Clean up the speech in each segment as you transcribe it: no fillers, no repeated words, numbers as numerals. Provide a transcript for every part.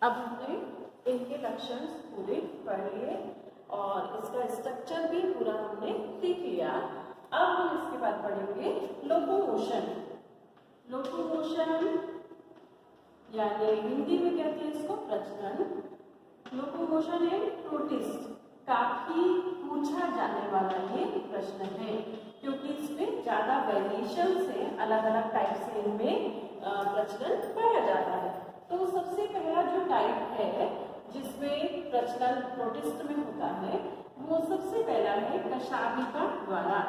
अब हमने इनके लक्षण पूरे पढ़ लिए और इसका स्ट्रक्चर भी पूरा हमने सीख लिया। अब हम इसके बाद पढ़ेंगे लोकोमोशन। लोकोमोशन यानी हिंदी में कहते हैं इसको प्रजनन। लोकोमोशन एंड प्रोटिस्ट काफी पूछा जाने वाला ये प्रश्न है, क्योंकि इसमें ज्यादा वेरिएशन से अलग अलग टाइप से इनमें प्रचलन पाया जाता है। तो सबसे पहला जो टाइप है जिसमें प्रचलन प्रोटिस्ट में होता है वो सबसे पहला है कशाभिका द्वारा।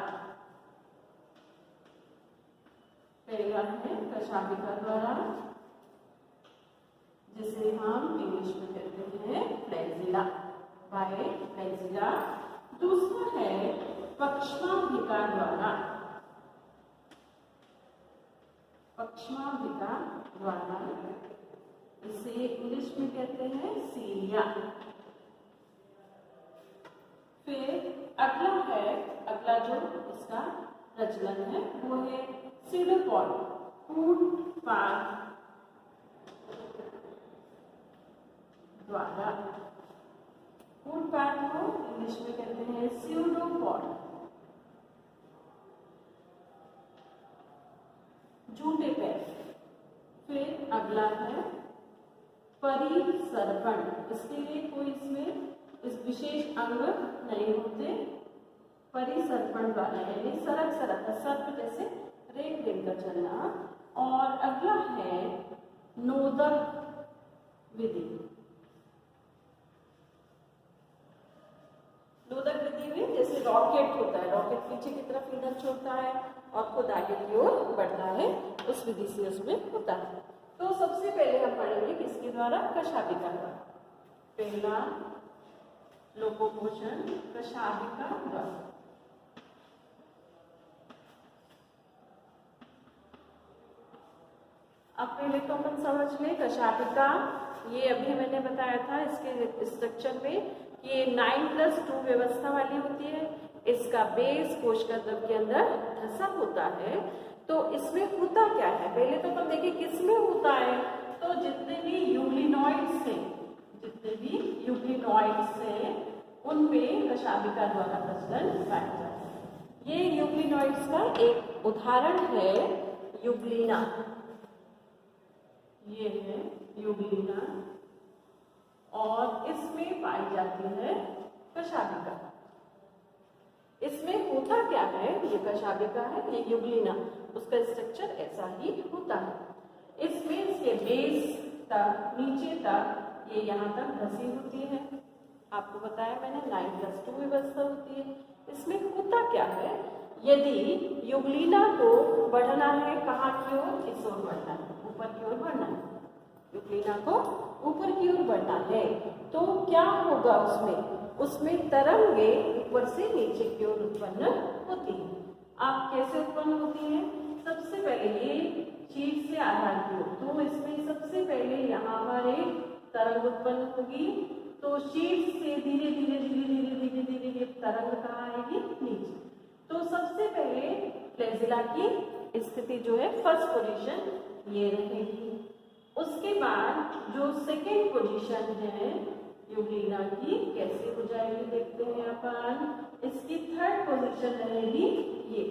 पहला है कशाभिका द्वारा, जिसे हम इंग्लिश में कहते हैं फ्लैजिला, बाय फ्लैजिला। दूसरा है पक्ष्माभिका द्वारा। पक्ष्माभिका द्वारा, इसे इंग्लिश में कहते हैं सीलिया। फिर अगला जो इसका प्रचलन है वो है सीडोपॉड, ऊंट-पाद द्वारा। ऊंट-पाद को इंग्लिश में कहते हैं स्यूडोपॉड, झूठे पैर। फिर अगला है परिसर्पण। इसके लिए कोई इसमें इस विशेष अंग नहीं होते। परिसर्पण द्वारा यानी सरक सर्प जैसे रेंग रेंग कर चलना। और अगला है नोदक विधि। नोदक विधि में जैसे रॉकेट होता है, रॉकेट पीछे की तरफ ईंधन छोड़ता है और खुद आगे की ओर बढ़ता है, उस विधि से उसमें होता है। तो सबसे पहले हम पढ़ेंगे किसके द्वारा? कशाभिका द्वारा। पहला लोकोमोशन कशाभिका द्वारा। अब पहले तो अपन समझ लें कशाभिका। ये अभी मैंने बताया था इसके स्ट्रक्चर में कि ये 9+2 व्यवस्था वाली होती है। इसका बेस कोशिका द्रव के अंदर धसा होता है। तो इसमें होता क्या है, पहले तो अपन देखिए किसमें होता है। तो जितने भी यूग्लिनॉइड्स हैं उनमें कशाभिका द्वारा प्रचलन पाया जाता है। ये यूग्लिनॉइड्स का एक उदाहरण है यूग्लिना। ये है यूग्लिना और इसमें पाई जाती है कशाभिका। इसमें होता क्या है, ये कशाभिका है, ये यूग्लिना, उसका स्ट्रक्चर ऐसा ही होता है। इसमें इसके बेस तक नीचे तक ये यहाँ तक धसी होती है। आपको बताया मैंने 9+2 व्यवस्था होती है। इसमें होता क्या है, यदि यूग्लिना को बढ़ना है कहाँ की ओर, इस ओर बढ़ना है, ऊपर की ओर बढ़ना है, यूग्लिना को ऊपर की ओर बढ़ना है, तो क्या होगा उसमें तरंगे ऊपर से नीचे की ओर उत्पन्न होती है। आप कैसे उत्पन्न होती है? सबसे पहले ये शीर्ष से आधार की ओर, तो इसमें सबसे पहले यहाँ पर एक तरंग उत्पन्न होगी। तो शीर्ष से धीरे धीरे तरंग कहाँ आएगी? नीचे। तो सबसे पहले फ्लैजिला की स्थिति जो है फर्स्ट पोजीशन ये रहेगी। उसके बाद जो सेकेंड पोजीशन है यूग्लिना की कैसे हो जाएगी देखते हैं अपन। इसकी थर्ड पोजीशन रहेगी ये,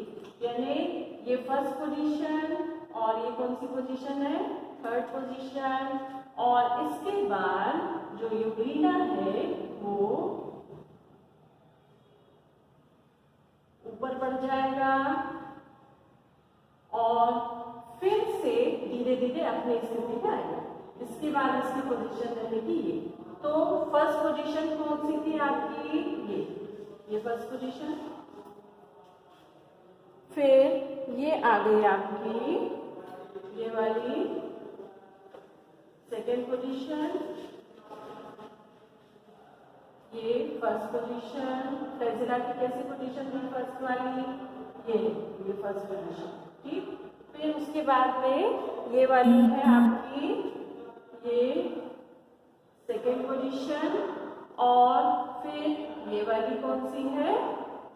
यानी ये फर्स्ट पोजीशन और ये कौन सी पोजीशन है? Third position. और इसके बाद जो यूग्लिना है वो ऊपर बढ़ जाएगा और फिर से धीरे धीरे अपनी स्थिति में आएगा। इसके बाद इसकी पोजीशन रहेगी ये। तो फर्स्ट पोजीशन कौन सी थी आपकी? ये फर्स्ट पोजीशन। फिर ये आ गई आपकी ये वाली सेकेंड पोजीशन, ये फर्स्ट पोजीशन। फ्लैजिला की कैसी पोजीशन थी फर्स्ट वाली? ये फर्स्ट पोजीशन, ठीक। फिर उसके बाद में ये वाली है आपकी ये सेकेंड पोजीशन और फिर ये वाली कौन सी है?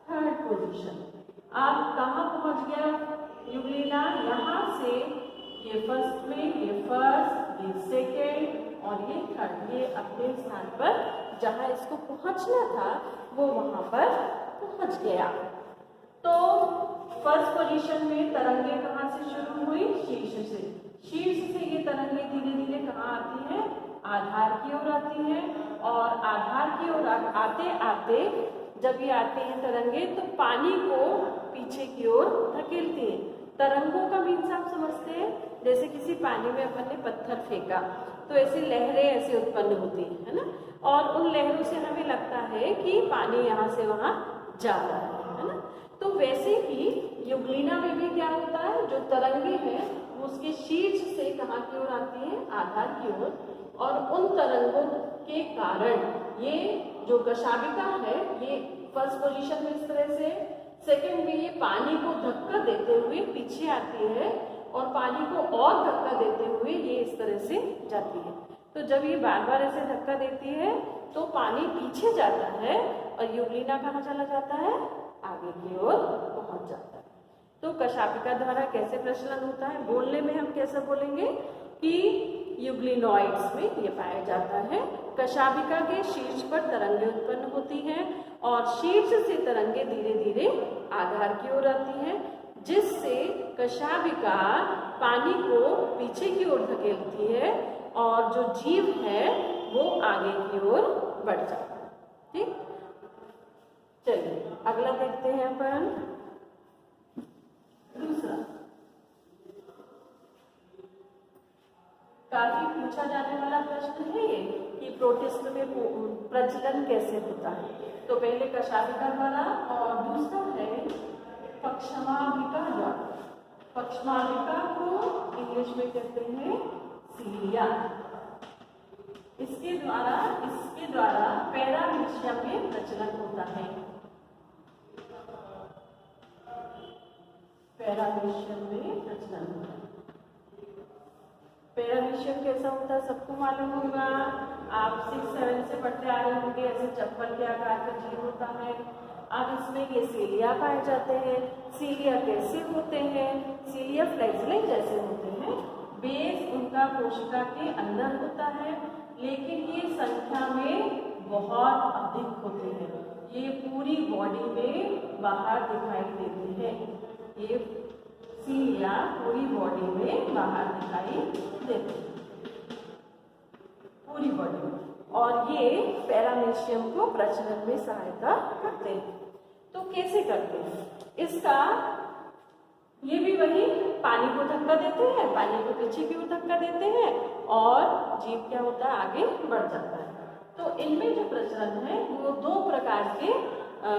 Third position. आप कहाँ पहुंच गया यूग्लिना? यहाँ से ये फर्स्ट में, ये फर्स्ट, ये सेकेंड और ये थर्ड, ये अपने स्थान पर जहाँ इसको पहुँचना था वो वहाँ पर पहुँच गया। तो फर्स्ट पोजीशन में तरंगे कहाँ से शुरू हुई? शीर्ष से। शीर्ष से ये तरंगे धीरे धीरे कहाँ आती हैं? आधार की ओर आती हैं, और आधार की ओर आते आते जब ये आते हैं तरंगे तो पानी को पीछे की ओर धकेलती हैं। तरंगों का मीन्स आप समझते हैं, जैसे किसी पानी में अपन ने पत्थर फेंका तो ऐसी लहरें ऐसे उत्पन्न होती है ना, और उन लहरों से हमें लगता है कि पानी यहाँ से वहाँ जा रहा है ना। तो वैसे ही युगलिना में भी क्या होता है, जो तरंगे हैं वो उसके शीर्ष से कहाँ की ओर आती है? आधार की ओर, और उन तरंगों के कारण ये जो कशाबिका है ये फर्स्ट पोजीशन में इस तरह से, सेकंड में ये पानी को धक्का देते हुए पीछे आती है, और पानी को और धक्का देते हुए ये इस तरह से जाती है। तो जब ये बार बार ऐसे धक्का देती है तो पानी पीछे जाता है और युगलिना कहाँ चला जाता है? आगे की ओर पहुंच जाता है। तो कशाबिका द्वारा कैसे प्रचलन होता है? बोलने में हम कैसे बोलेंगे कि युग्लिनॉइड्स में ये पाया जाता है। कशाबिका के शीर्ष पर तरंगे उत्पन्न होती हैं और शीर्ष से तरंगे धीरे धीरे आधार की ओर आती हैं, जिससे कशाबिका पानी को पीछे की ओर धकेलती है और जो जीव है वो आगे की ओर बढ़ जाता है। ठीक, चलिए अगला देखते हैं अपन। दूसरा काफी पूछा जाने वाला प्रश्न है ये कि प्रोटिस्ट में प्रचलन कैसे होता है। तो पहले कशाबिका द्वारा और दूसरा है पक्षमाबिका द्वारा। पक्षमाबिका को इंग्लिश में कहते हैं सीलिया। इसके द्वारा पैरामीशियम में प्रचलन होता है। पैरामीशियम में प्रचलन होता है। पैरामीशियम कैसा होता है सबको मालूम होगा, आप 6-7 से पढ़ते आ रहे होंगे। ऐसे चप्पल के आकार का जीव होता है। अब इसमें ये सीलिया पाए जाते हैं। सीलिया कैसे होते हैं? सीलिया फ्लैगेलेट जैसे होते हैं। बेस उनका कोशिका के अंदर होता है, लेकिन ये संख्या में बहुत अधिक होते हैं। ये पूरी बॉडी में बाहर दिखाई देते हैं। ये सीलिया पूरी बॉडी में बाहर दिखाई देते हैं, पूरी बॉडी में, और ये पैरामीशियम को प्रचलन में सहायता करते हैं। तो कैसे करते हैं इसका? ये भी वही पानी को धक्का देते हैं, पानी को पीछे की ओर धक्का देते हैं और जीव क्या होता है? आगे बढ़ जाता है। तो इनमें जो प्रचलन है वो 2 प्रकार के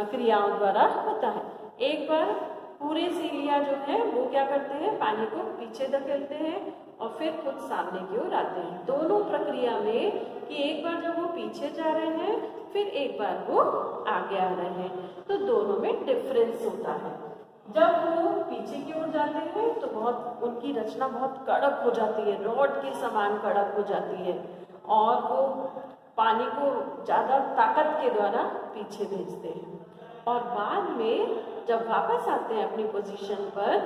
क्रियाओं द्वारा होता है। एक बार पूरे सीलिया जो है वो क्या करते हैं? पानी को पीछे धकेलते हैं और फिर खुद सामने की ओर आते हैं। दोनों प्रक्रिया में कि एक बार जब वो पीछे जा रहे हैं फिर एक बार वो आगे आ रहे हैं, तो दोनों में डिफरेंस होता है। जब वो पीछे की ओर जाते हैं तो बहुत उनकी रचना बहुत कड़क हो जाती है, रॉड के समान कड़क हो जाती है, और वो पानी को ज़्यादा ताकत के द्वारा पीछे भेजते हैं। और बाद में जब वापस आते हैं अपनी पोजीशन पर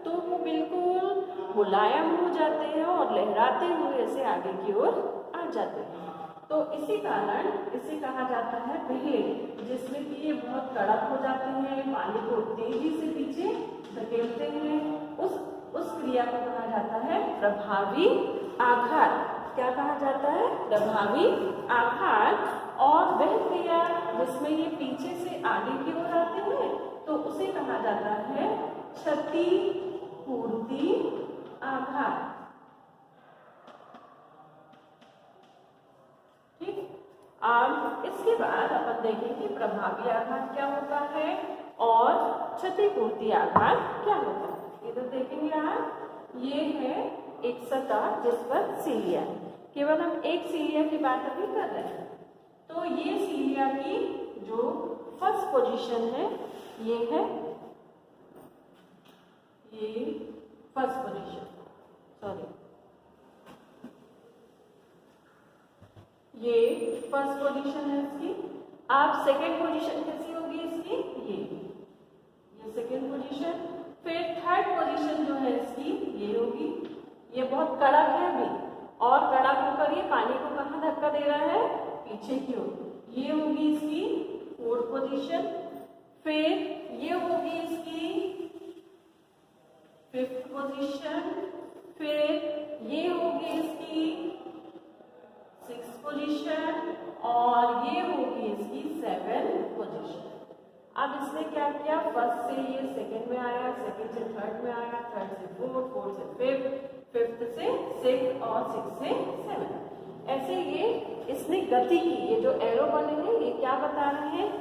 तो वो बिल्कुल मुलायम हो जाते हैं और लहराते हुए ऐसे आगे की ओर आ जाते हैं। तो इसी कारण इसे कहा जाता है पहले, जिसमें कि ये बहुत कड़क हो जाते हैं, पानी को तेजी से पीछे धकेलते हैं, उस क्रिया को कहा जाता है प्रभावी आघात। क्या कहा जाता है? प्रभावी आघात। और वह क्रिया जिसमें ये पीछे से आगे की ओर आते हैं तो उसे कहा जाता है क्षति पूर्ति आघात। ठीक, अब इसके बाद अपन देखेंगे प्रभावी आघात क्या होता है और क्षतिपूर्ति आघात क्या होता है। इधर देखेंगे आप, ये है एक सतह जिस पर सीलिया है। केवल हम एक सीलिया की बात अभी कर रहे हैं। तो ये सीलिया की जो फर्स्ट पोजीशन है ये है, ये फर्स्ट पोजीशन, सॉरी ये फर्स्ट पोजीशन है इसकी। आप सेकेंड पोजीशन कैसी होगी इसकी? ये सेकेंड पोजीशन। फिर थर्ड पोजीशन जो है इसकी ये होगी। ये बहुत कड़क है अभी, और कड़क होकर ये पानी को कहाँ धक्का दे रहा है, पीछे की ओर। ये होगी इसकी फोर्थ पोजीशन। फिर ये होगी इसकी फिफ्थ पोजीशन। फिर ये होगी इसकी सिक्स्थ पोजीशन और ये होगी इसकी सेवेंथ पोजीशन। अब इसने क्या किया, फर्स्ट से ये सेकंड में आया, सेकंड से थर्ड में आया, थर्ड से फोर्थ, फोर्थ से फिफ्थ, फिफ्थ से सिक्स और सिक्स से सेवन। ऐसे ये इसने गति की। ये जो एरो बने हैं ये क्या बता रहे हैं,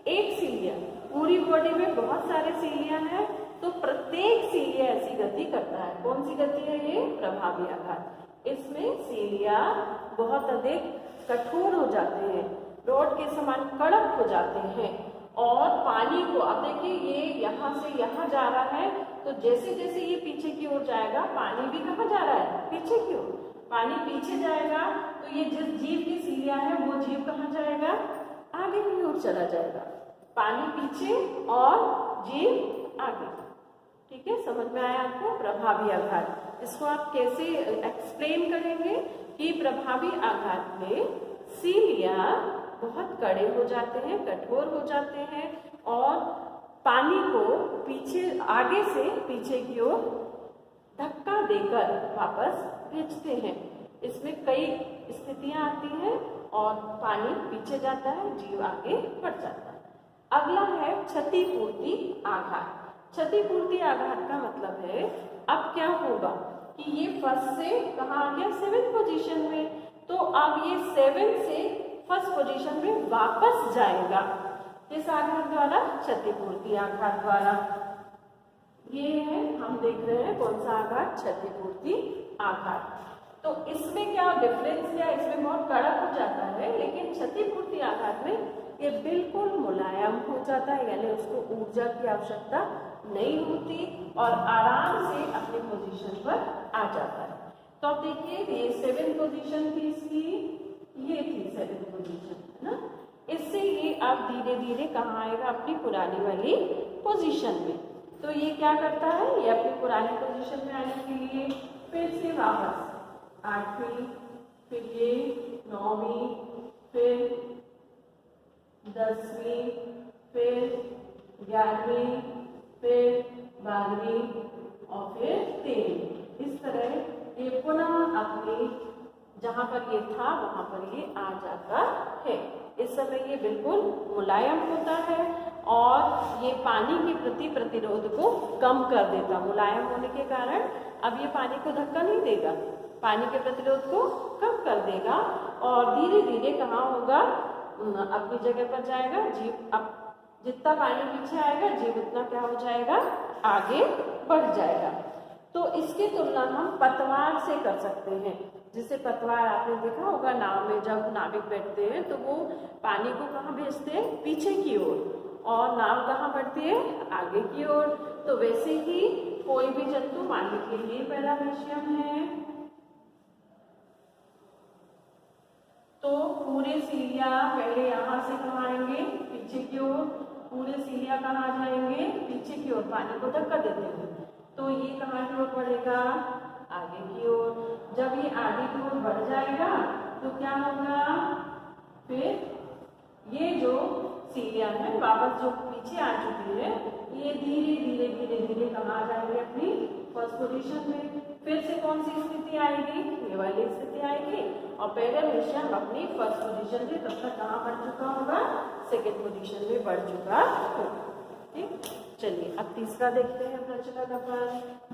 एक सीलिया, पूरी बॉडी में बहुत सारे सीलिया हैं तो प्रत्येक सीलिया ऐसी गति करता है। कौन सी गति है ये, प्रभावी आघात। इसमें सीलिया बहुत अधिक कठोर हो जाते हैं, रॉड के समान कड़क हो जाते हैं और पानी को, अब देखिए ये यहाँ से यहाँ जा रहा है तो जैसे जैसे ये पीछे की ओर जाएगा पानी भी कहाँ जा रहा है, पीछे की ओर। पानी पीछे जाएगा तो ये जिस जीव की सीलिया है वो जीव कहाँ जाएगा, आगे की ओर चला जाएगा। पानी पीछे और जीव आगे। ठीक है, समझ में आया आपको, प्रभावी आघात। इसको आप कैसे एक्सप्लेन करेंगे कि प्रभावी आघात में सीलिया बहुत कड़े हो जाते हैं, कठोर हो जाते हैं और पानी को पीछे, आगे से पीछे की ओर धक्का देकर वापस भेजते हैं। इसमें कई स्थितियां आती हैं और पानी पीछे जाता है, जीव आगे बढ़ जाता है। अगला है क्षतिपूर्ति आघात। क्षतिपूर्ति आघात का मतलब है अब क्या होगा कि ये फर्स्ट से कहाँ आ गया, सेवेंथ पोजीशन में, तो अब ये सेवेंथ से फर्स्ट पोजीशन में वापस जाएगा। इस आघात द्वारा, क्षतिपूर्ति आघात द्वारा। ये है, हम देख रहे हैं कौन सा आघात, क्षतिपूर्ति आघात। तो इसमें क्या डिफरेंस क्या, इसमें बहुत कड़क हो जाता है लेकिन क्षतिपूर्ति आघात में ये बिल्कुल मुलायम हो जाता है, यानी उसको ऊर्जा की आवश्यकता नहीं होती और आराम से अपने पोजीशन पर आ जाता है। तो अब देखिए ये सेवेंथ पोजीशन थी इसकी, ये थी सेवेंथ पोजीशन, है ना। इससे ये अब धीरे धीरे कहाँ आएगा, अपनी पुरानी वाली पोजीशन में। तो ये क्या करता है, ये अपनी पुरानी पोजीशन में आने के लिए फिर से वापस 8वीं, फिर ये 9वीं, फिर 10वीं, फिर 11वीं, फिर 12वीं और फिर 13वीं। इस तरह ये पुनः अपने जहाँ पर ये था वहाँ पर ये आ जाता है। इस समय ये बिल्कुल मुलायम होता है और ये पानी के प्रति प्रतिरोध को कम कर देता। मुलायम होने के कारण अब ये पानी को धक्का नहीं देगा, पानी के प्रतिरोध को कम कर देगा और धीरे धीरे कहाँ होगा, अपनी जगह पर जाएगा। जीव अब जितना पानी पीछे आएगा जीव उतना क्या हो जाएगा, आगे बढ़ जाएगा। तो इसकी तुलना हम पतवार से कर सकते हैं। जैसे पतवार आपने देखा होगा, नाव में जब नाविक बैठते हैं तो वो पानी को कहाँ भेजते हैं, पीछे की ओर, और नाव कहाँ बढ़ती है, आगे की ओर। तो वैसे ही कोई भी जंतु, मान लीजिए ये पैरामीशियम है, तो पूरे सीलिया पहले यहाँ से कहाँ आएंगे, पीछे की ओर। पूरे सीलिया कहाँ आ जाएंगे, पीछे की ओर, पानी को धक्का देते हुए। तो ये कहाँ की ओर बढ़ेगा, आगे की ओर। जब ये आगे की ओर बढ़ जाएगा तो क्या होगा, फिर ये जो सीलिया है वापस जो पीछे आ चुकी है, ये धीरे धीरे धीरे धीरे कहाँ आ जाएंगे, अपनी फर्स्ट पोजीशन में। फिर से कौन सी स्थिति आएगी, ये वाली स्थिति आएगी और पैरामीशियम अपनी फर्स्ट पोजीशन से तब तक कहाँ बढ़ चुका होगा, सेकेंड पोजीशन में बढ़ चुका होगा। ठीक, चलिए अब तीसरा देखते हैं प्रचलन अपन।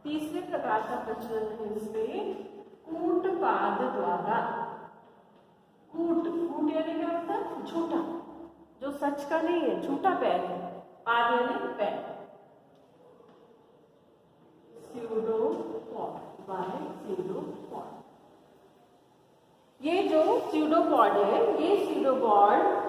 तीसरे प्रकार का प्रचलन है इसमें कूटपाद द्वारा। कूट, कूट यानी क्या होता है, झूठा, जो सच का नहीं है, झूठा पैर है। पाद यानी पैर। स्यूडोपॉड, स्यूडोपॉड। ये जो स्यूडोपॉड है, ये स्यूडोपॉड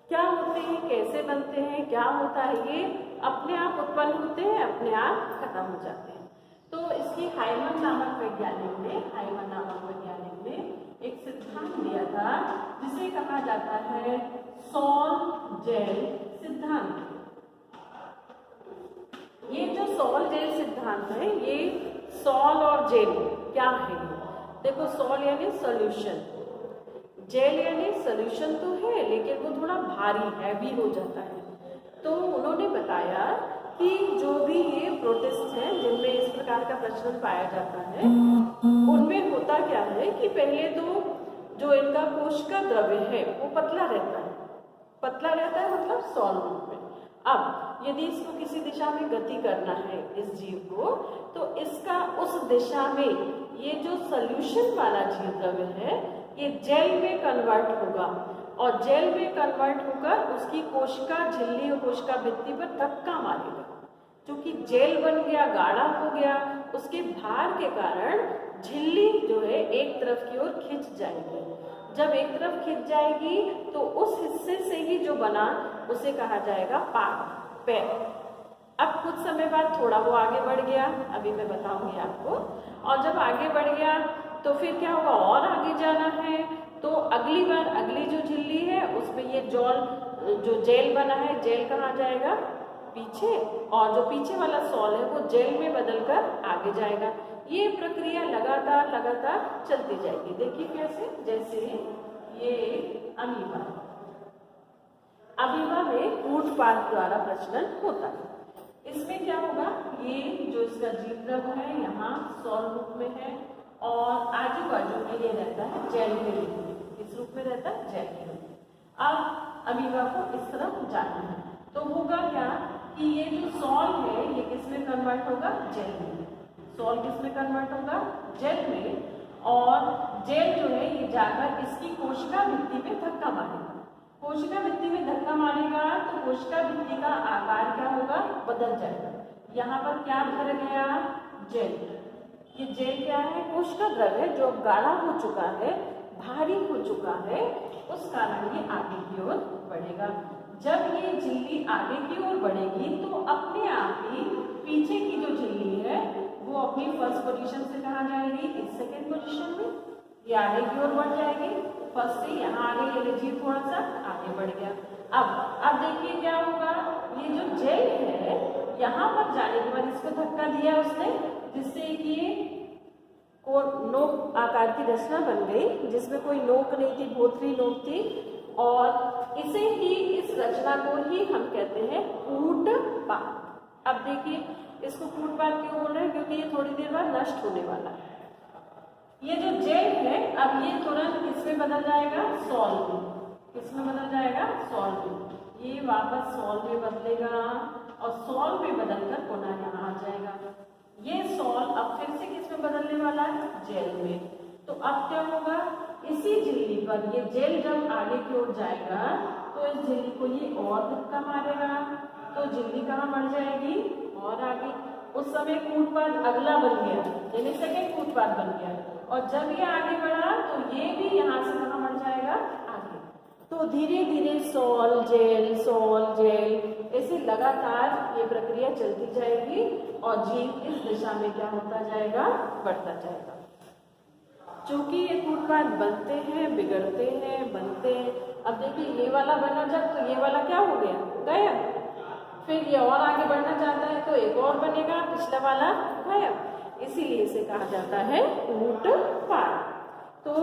क्या होते हैं, कैसे बनते हैं, क्या होता है, ये अपने आप उत्पन्न होते हैं, अपने आप खत्म हो जाते हैं। तो इसकी हाइमन नामक वैज्ञानिक ने एक सिद्धांत दिया था जिसे कहा जाता है सॉल जेल सिद्धांत। ये जो सॉल जेल सिद्धांत है, ये सॉल और जेल क्या है? देखो, सॉल यानी सॉल्यूशन, जेल यानी सॉल्यूशन तो है लेकिन वो थोड़ा भारी हैवी हो जाता है। तो उन्होंने बताया कि जो भी ये प्रोटिस्ट हैं जिनमें इस प्रकार का प्रचलन पाया जाता है, उनमें होता क्या है कि पहले तो जो इनका कोशिका द्रव्य है वो पतला रहता है मतलब सॉल रूप में। अब यदि इसको किसी दिशा में गति करना है इस जीव को, तो इसका उस दिशा में ये जो सॉल्यूशन वाला जीव द्रव्य है ये जेल में कन्वर्ट होगा, और जेल में कन्वर्ट होकर उसकी कोशिका झिल्ली और कोशिका भित्ति पर धक्का मारेगा। क्योंकि जेल बन गया, गाढ़ा हो गया, उसके भार के कारण झिल्ली जो है एक तरफ की ओर खिंच जाएगी। जब एक तरफ खिंच जाएगी तो उस हिस्से से ही जो बना उसे कहा जाएगा पैर। अब कुछ समय बाद थोड़ा वो आगे बढ़ गया, अभी मैं बताऊंगी आपको। और जब आगे बढ़ गया तो फिर क्या होगा, और आगे जाना है तो अगली बार अगली जो झिल्ली है उसमें ये जो जेल बना है, जेल कहाँ जाएगा? पीछे, और जो पीछे वाला सॉल है वो जेल में बदलकर आगे जाएगा। ये प्रक्रिया लगातार चलती जाएगी। देखिए कैसे, जैसे ये अमीबा में कूटपाद द्वारा प्रजनन होता है। इसमें क्या होगा, ये जो इसका जीव द्रव्य है यहाँ सॉल रूप में है और आजू बाजू में ये रहता है जेल के रूप में। इस रूप में रहता है जेल के रूप में। अब अमीबा को इस तरफ जाना है तो होगा क्या कि ये जो सॉल है ये किस में कन्वर्ट होगा? जेल में। सॉल किस में कन्वर्ट होगा? जेल में। और जेल जो है ये जाकर इसकी कोशिका भित्ति में धक्का मारेगा। कोशिका भित्ति में धक्का मारेगा तो कोशिका भित्ति का आकार क्या होगा? बदल जाएगा। यहाँ पर क्या भर गया? जेल। ये जेल क्या है? कोशिका द्रव्य जो गाढ़ा हो चुका है, भारी हो चुका है, उस कारण ये आगे की ओर बढ़ेगा। जब ये झिल्ली आगे की ओर बढ़ेगी तो अपने आप ही पीछे की जो झिल्ली है वो अपनी फर्स्ट पोजीशन से कहाँ जाएगी? इस सेकेंड पोजीशन में। ये आगे की ओर बढ़ जाएगी, फर्स्ट से यहाँ आगे, ये जीव थोड़ा सा आगे बढ़ गया। अब देखिए क्या होगा, ये जो जेल है यहाँ पर जाने के बाद इसको धक्का दिया उसने, जिससे कि नोक आकार की रचना बन गई, जिसमें कोई नोक नहीं थी, भोथरी नोक थी। और इसे ही, इस रचना को ही हम कहते हैं कूटपाद। अब देखिए इसको कूटपाद क्यों बोल रहे हैं? क्योंकि ये थोड़ी देर बाद नष्ट होने वाला है। ये जो जेल है अब ये तुरंत किसमें बदल जाएगा? सॉल में। किसमें बदल जाएगा? सॉल में। ये वापस सॉल में बदलेगा और सॉल में बदलकर पुनः यहाँ आ जाएगा। ये सॉल अब फिर से किसमें बदलने वाला है? जेल में। तो अब क्या होगा, इसी झिल्ली पर ये जेल जब आगे की ओर जाएगा तो इस झिल्ली को ये और धक्का मारेगा तो झिल्ली कहाँ बढ़ जाएगी? और आगे। उस समय कूटपाद अगला बन गया, यानी सेकेंड कूटपाद बन गया। और जब ये आगे बढ़ा तो ये भी यहाँ से कहाँ बढ़ जाएगा? आगे। तो धीरे धीरे सॉल जेल ऐसे लगातार ये प्रक्रिया चलती जाएगी और जीव इस दिशा में क्या होता जाएगा? बढ़ता जाएगा। चूंकि ये कूटपाद बनते हैं, बिगड़ते हैं, बनते हैं। अब देखिए ये वाला बना जब, तो ये वाला क्या हो गया? फिर ये और आगे बढ़ना चाहता है तो एक और बनेगा, पिछला वाला गायब। इसीलिए इसे कहा जाता है कूटपाद। तो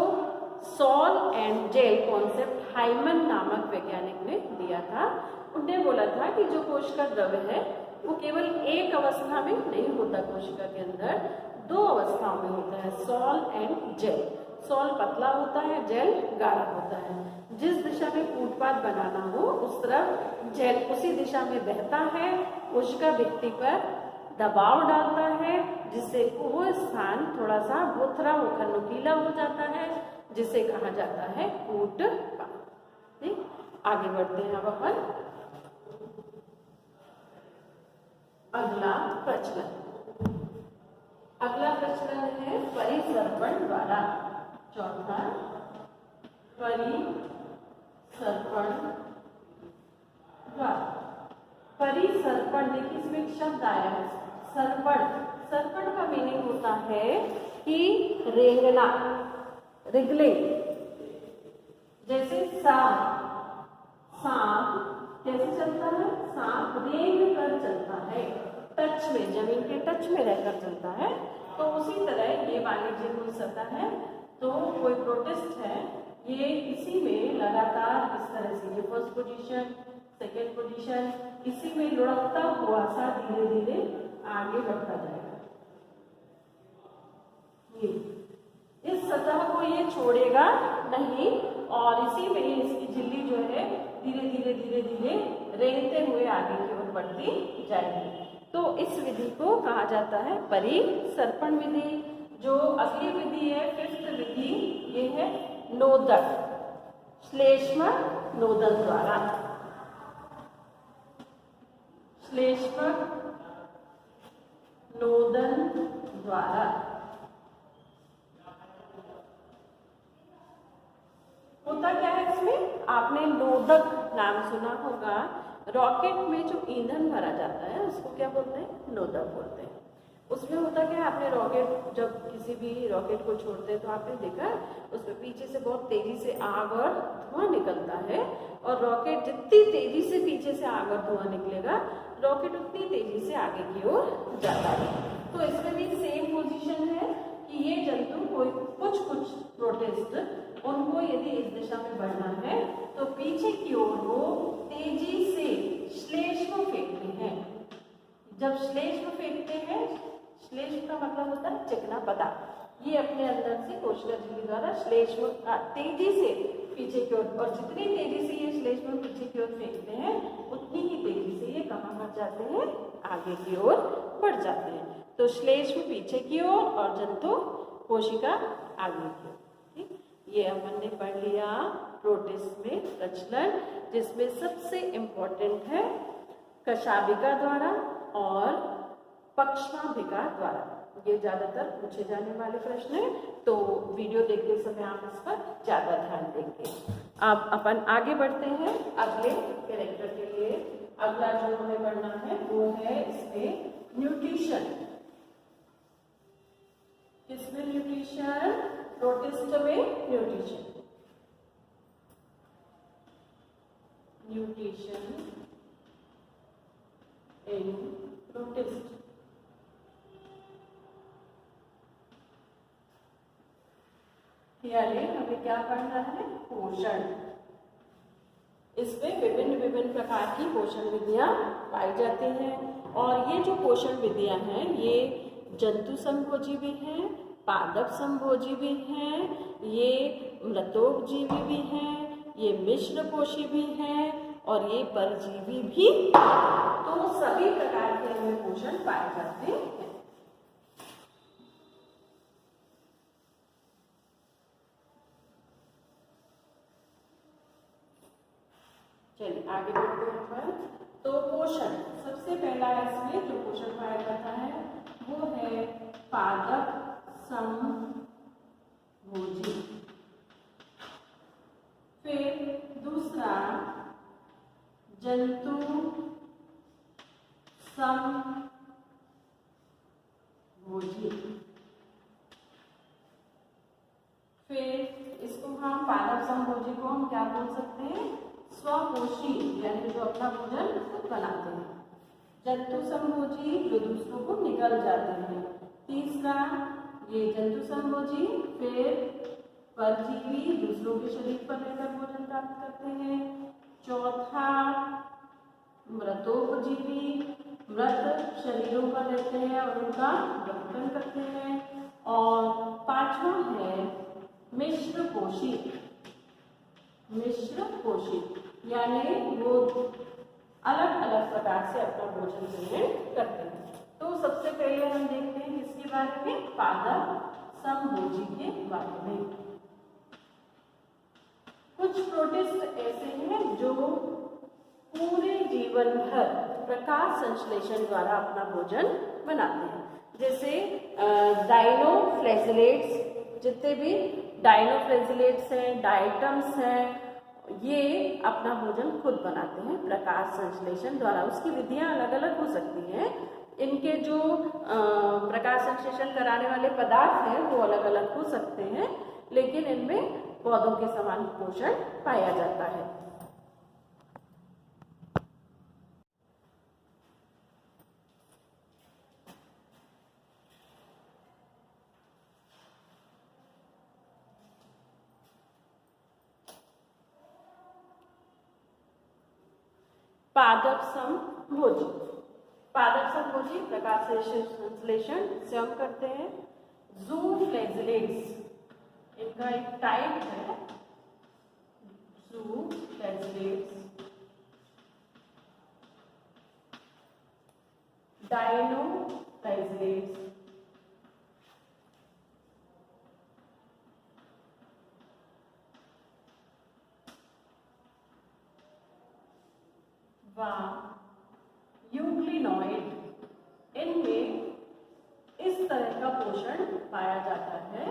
sol and gel concept Hyman नामक वैज्ञानिक ने दिया था। उन्होंने बोला था कि जो कोशिका द्रव्य है वो केवल एक अवस्था में नहीं होता, कोशिका के अंदर दो अवस्थाओं में होता है, सॉल एंड जेल। सॉल पतला होता है, जेल गाढ़ा होता है। जिस दिशा में कूटपाद बनाना हो उस तरफ जेल उसी दिशा में बहता है, कोशिका भित्ति पर दबाव डालता है, जिससे वो स्थान थोड़ा सा बुथरा होकर नुकीला हो जाता है, जिसे कहा जाता है कूटपाद। ठीक, आगे बढ़ते हैं अब अपन अगला प्रचलन। अगला प्रचलन है परिसर्पण द्वारा। चौथा, परिसर्पण द्वारा। परिसर्पण, देखिए इसमें एक शब्द आया है सर्पण, सर्पण का मीनिंग होता है कि रेंगना, रिगलिंग। जैसे सांप, सांप कैसे चलता है? सांप रेंग कर चलता है, टच में, जमीन के टच में रहकर चलता है। तो उसी तरह ये वाणिज्य कोई सतह है, तो कोई प्रोटिस्ट है, ये इसी में लगातार इस तरह से, ये फर्स्ट पोजीशन, सेकेंड पोजीशन, इसी में लुढ़कता हुआ सा धीरे धीरे आगे बढ़ता जाएगा। ये इस सतह को ये छोड़ेगा नहीं और इसी में ही इसकी झिल्ली जो है धीरे धीरे धीरे धीरे रेंगते हुए आगे की ओर बढ़ती जाएगी। तो इस विधि को कहा जाता है परिसर्पण विधि। जो अगली विधि है, फिफ्थ विधि, ये है नोदक, श्लेष्म नोदन द्वारा। श्लेष्म नोदन द्वारा होता क्या है इसमें? आपने नोदक नाम सुना होगा। रॉकेट में जो ईंधन भरा जाता है उसको क्या बोलते हैं? नोदक बोलते हैं। उसमें होता क्या है, आपने रॉकेट, जब किसी भी रॉकेट को छोड़ते हैं तो आपने देखा उसमें पीछे से बहुत तेजी से आग और धुआं निकलता है, और रॉकेट जितनी तेजी से पीछे से आग और धुआं निकलेगा, रॉकेट उतनी तेजी से आगे की ओर जाता है। तो इसमें भी सेम पोजीशन है कि ये जंतु कोई कुछ प्रोटिस्ट, उनको यदि इस दिशा में बढ़ना है तो पीछे की ओर वो तेजी से श्लेष्म फेंकते हैं। जब श्लेष्म फेंकते हैं, श्लेष्म का मतलब होता है चिकना पदार्थ, ये अपने अंदर से कोशिका झिल्ली द्वारा श्लेष्म तेजी से पीछे की ओर, और जितनी तेजी से ये श्लेष्म पीछे की ओर फेंकते हैं उतनी ही तेजी से ये कहाँ बढ़ जाते हैं? आगे की ओर बढ़ जाते हैं। तो श्लेष्म पीछे की ओर और जंतु कोशिका आगे की ओर। ठीक, ये अपन ने पढ़ लिया प्रोटिस्ट में प्रचलन, जिसमें सबसे इम्पोर्टेंट है कशाभिका द्वारा और पक्ष्माभिका द्वारा। ये ज्यादातर पूछे जाने वाले प्रश्न है, तो वीडियो देखते समय आप इस पर ज्यादा ध्यान देंगे। अब अपन आगे बढ़ते हैं अगले कैरेक्टर के लिए। अगला जो हमें पढ़ना है वो है इसमें न्यूट्रिशन। किसमें न्यूट्रिशन? प्रोटिस्ट में न्यूट्रिशन। Nutrition in protist. यानी हमें क्या पढ़ना है? पोषण। इसमें विभिन्न प्रकार की पोषण विधियां पाई जाती हैं, और ये जो पोषण विधियां हैं ये जंतु संभोजी भी हैं, पादप संभोजी भी हैं, ये मृतोपजीवी भी हैं, ये मिश्र पोषी भी हैं, और ये परजीवी भी। तो सभी प्रकार के इनमें पोषण पाए जाते हैं। चलिए आगे बढ़ते हैं पर। तो पोषण, सबसे पहला इसमें जो पोषण पाया जाता है वो है पादप संभोजी। फिर दूसरा जंतु संभोजी। फिर इसको हम पादप संभोजी को हम क्या बोल सकते हैं? स्वपोषी, यानी जो अपना भोजन खुद बनाते हैं। जंतु संभोजी जो दूसरों को निगल जाते हैं। तीसरा ये जंतु संभोजी, फिर परजीवी दूसरों के शरीर पर रहकर भोजन प्राप्त करते हैं। चौथा मृतोपजीवी, मृत शरीरों पर रहते हैं और उनका रक्षण करते हैं। और पांचवा है मिश्र पोषी। मिश्र पोषी यानी वो अलग अलग प्रकार से अपना भोजन ग्रहण करते हैं। तो सबसे पहले हम देखते हैं किसके बारे में? पादप संभोजी के बारे में। कुछ प्रोटिस्ट ऐसे हैं जो पूरे जीवन भर प्रकाश संश्लेषण द्वारा अपना भोजन बनाते हैं। जैसे डायनोफ्लैजिलेट्स, जितने भी डायनोफ्लैजिलेट्स हैं, डाइटम्स हैं, ये अपना भोजन खुद बनाते हैं प्रकाश संश्लेषण द्वारा। उसकी विधियां अलग अलग हो सकती हैं। इनके जो प्रकाश संश्लेषण कराने वाले पदार्थ हैं वो अलग अलग हो सकते हैं, लेकिन इनमें पौधों के समान पोषण पाया जाता है। पादप समभोजी। पादप समभोजी प्रकाश संश्लेषण स्वयं करते हैं। ज़ूफ्लैजिलेट्स इनका एक टाइप है, ज़ूफ्लैजिलेट्स, डायनोफ्लैजिलेट्स, यूग्लिनॉइड, इनमें इस तरह का पोषण पाया जाता है।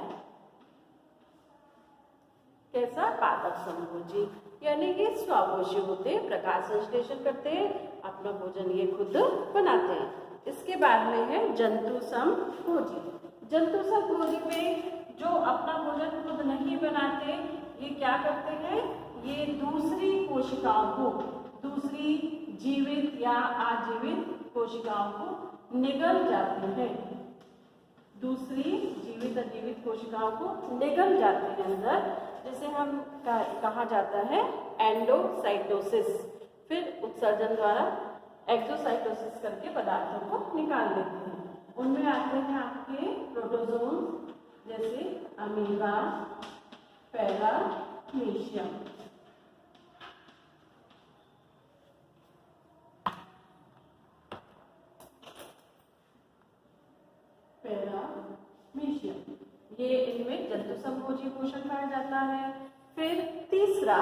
कैसा? पादप समभोजी, यानी कि स्वभोजी होते, प्रकाश संश्लेषण करते हैं, अपना भोजन ये खुद बनाते हैं। इसके बाद में है जंतु समभोजी। जंतु समभोजी में जो अपना भोजन खुद नहीं बनाते, ये क्या करते हैं? ये दूसरी कोशिकाओं को, दूसरी जीवित या आजीवित कोशिकाओं को निगल जाते हैं। दूसरी जीवित अजीवित कोशिकाओं को निगल जाते हैं अंदर, जिसे हम कहा जाता है एंडोसाइटोसिस। फिर उत्सर्जन द्वारा एक्सोसाइटोसिस करके पदार्थों को निकाल देते हैं। उनमें आते हैं आपके प्रोटोजोन, जैसे अमीबा, पैरामीशियम। ये इनमें जंतु समभोजी पोषण पाया जाता है। फिर तीसरा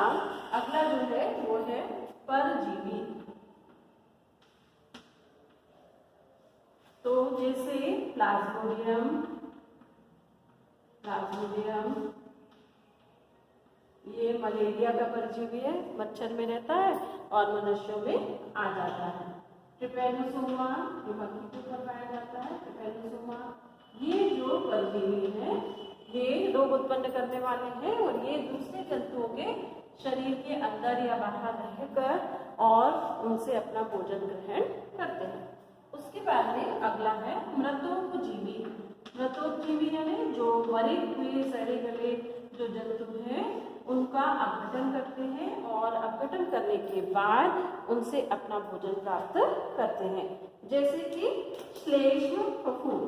अगला जो है वो है परजीवी। तो जैसे प्लाज्मोडियम, ये मलेरिया का परजीवी है, मच्छर में रहता है और मनुष्यों में आ जाता है। ट्रिपैनोसोमा, ये मक्खी के ऊपर पाया जाता है, ट्रिपैनोसोमा। ये जो परजीवी है ये रोग उत्पन्न करने वाले हैं और ये दूसरे जंतुओं के शरीर के अंदर या बाहर रहकर और उनसे अपना भोजन ग्रहण करते हैं। उसके बाद में अगला है मृतोपजीवी। मृतोपजीवी यानी जो मरे हुए सड़े गले जो जंतु हैं उनका अपघटन करते हैं और अपघटन करने के बाद उनसे अपना भोजन प्राप्त करते हैं, जैसे कि श्लेष्म फफूंद।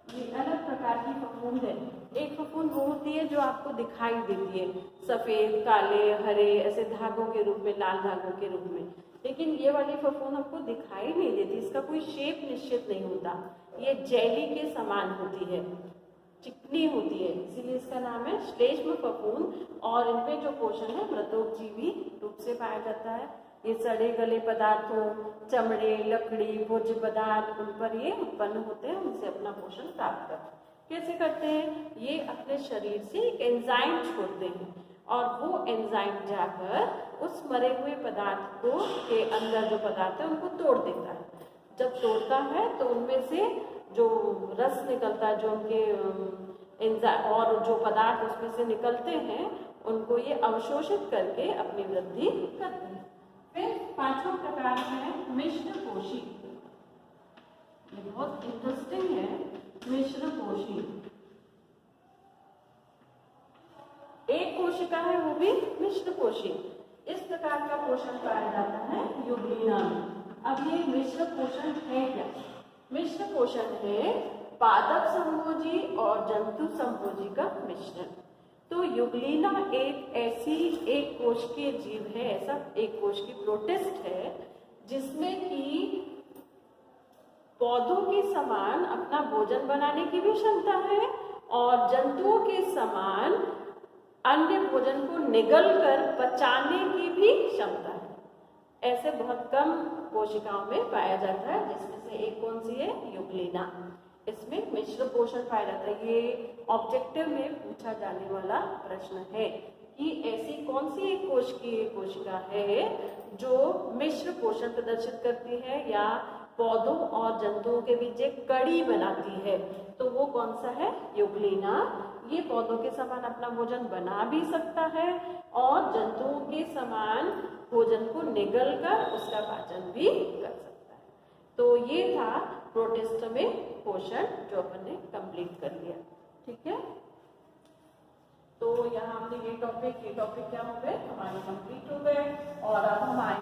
ये अलग प्रकार की फफूंद है। एक फफूंद वो होती है जो आपको दिखाई देती है, सफेद, काले, हरे, ऐसे धागों के रूप में, लाल धागों के रूप में। लेकिन ये वाली फफूंद हमको दिखाई नहीं देती, इसका कोई शेप निश्चित नहीं होता। ये जेली के समान होती है, चिकनी होती है, इसीलिए इसका नाम है श्लेष्म फफूंद। और इनमें जो पोषण है मृतोपजीवी रूप से पाया जाता है। ये सड़े गले पदार्थों, चमड़े, लकड़ी, भोज्य पदार्थ, उन पर ये उत्पन्न होते हैं, उनसे अपना पोषण प्राप्त करते हैं। कैसे करते हैं? ये अपने शरीर से एक एंजाइम छोड़ते हैं और वो एंजाइम जाकर उस मरे हुए पदार्थ को के अंदर जो पदार्थ है उनको तोड़ देता है। जब तोड़ता है तो उनमें से जो रस निकलता है, जो उनके एंजाइम और जो पदार्थ उसमें से निकलते हैं, उनको ये अवशोषित करके अपनी वृद्धि करते हैं। फिर पांचवा प्रकार है मिश्रकोशी। ये बहुत इंटरेस्टिंग है, मिश्रकोशी। एक कोशिका है वो भी मिश्रकोशी। इस प्रकार का पोषण पाया जाता है यूग्लिना में। अब ये मिश्र पोषण है क्या? मिश्र पोषण है पादप समभोजी और जंतु समभोजी का मिश्रण। तो यूग्लिना एक कोशिकीय जीव है, ऐसा एक कोशिकीय प्रोटिस्ट है जिसमें कि पौधों के समान अपना भोजन बनाने की भी क्षमता है और जंतुओं के समान अन्य भोजन को निगल कर पचाने की भी क्षमता है। ऐसे बहुत कम कोशिकाओं में पाया जाता है, जिसमें से एक कौन सी है? यूग्लिना। इसमें मिश्र पोषण पाया जाता है। ये ऑब्जेक्टिव में पूछा जाने वाला प्रश्न है कि ऐसी कौन सी एक कोशिका है जो मिश्र पोषण प्रदर्शित करती है या पौधों और जंतुओं के बीच एक कड़ी बनाती है। तो वो कौन सा है? यूग्लिना। ये पौधों के समान अपना भोजन बना भी सकता है और जंतुओं के समान भोजन को निगल कर उसका पाचन भी कर सकता है। तो ये था प्रोटिस्ट में पोषण जो अपन ने कंप्लीट कर लिया। ठीक है, तो यहाँ हमने ये टॉपिक क्या हो गए हमारे कंप्लीट हो गए और अब हम आए